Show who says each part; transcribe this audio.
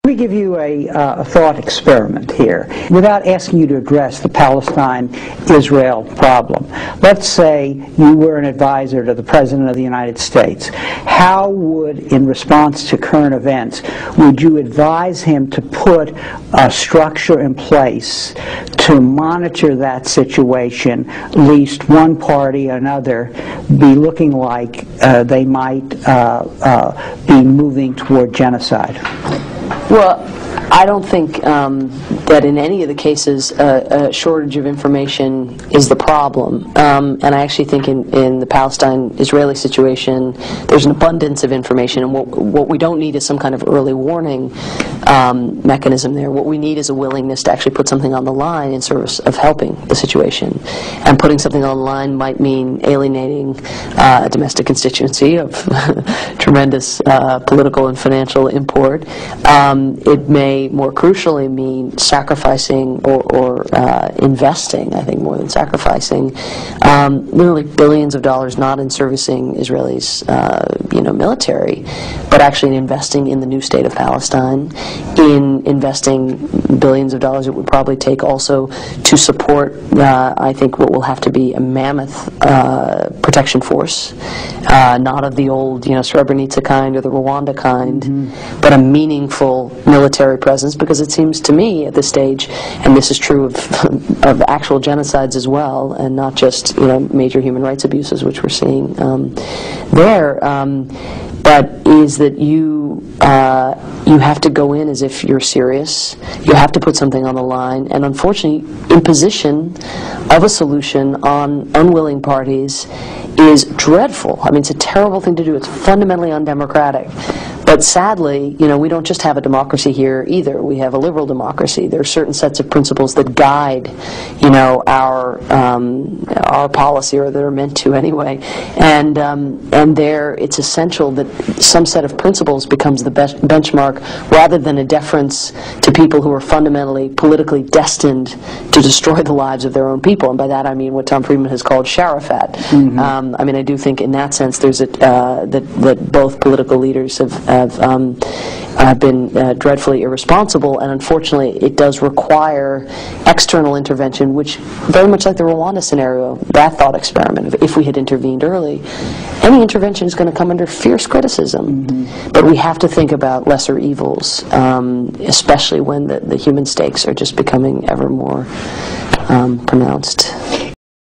Speaker 1: Let me give you a thought experiment here, without asking you to address the Palestine-Israel problem. Let's say you were an advisor to the President of the United States. How would, in response to current events, would you advise him to put a structure in place to monitor that situation, lest one party or another be looking like they might be moving toward genocide?
Speaker 2: Well, I don't think that in any of the cases a shortage of information is the problem. And I actually think in the Palestine-Israeli situation, there's an abundance of information. And what we don't need is some kind of early warning mechanism there. What we need is a willingness to actually put something on the line in service of helping the situation. And putting something on the line might mean alienating a domestic constituency of tremendous political and financial import. It may more crucially mean sacrificing or investing, I think more than sacrificing, literally billions of dollars not in servicing Israelis military, but actually in investing in the new state of Palestine, in investing billions of dollars it would probably take also to support, I think, what will have to be a mammoth protection force, not of the old Srebrenica kind or the Rwanda kind, but a meaningful military presence, because it seems to me at this stage, and this is true of actual genocides as well, and not just major human rights abuses, which we're seeing there, but is that you have to go in as if you're serious. You have to put something on the line, and unfortunately, imposition of a solution on unwilling parties is dreadful. I mean, it's a terrible thing to do. It's fundamentally undemocratic. But sadly, we don't just have a democracy here either. We have a liberal democracy. There are certain sets of principles that guide, our policy, or that are meant to anyway. And there, it's essential that some set of principles becomes the benchmark, rather than a deference to people who are fundamentally politically destined to destroy the lives of their own people. And by that I mean what Tom Friedman has called Sharafat. I do think in that sense there's that both political leaders have been dreadfully irresponsible, and unfortunately it does require external intervention, which, very much like the Rwanda scenario, that thought experiment, if we had intervened early, any intervention is going to come under fierce criticism. But we have to think about lesser evils, especially when the human stakes are just becoming ever more pronounced.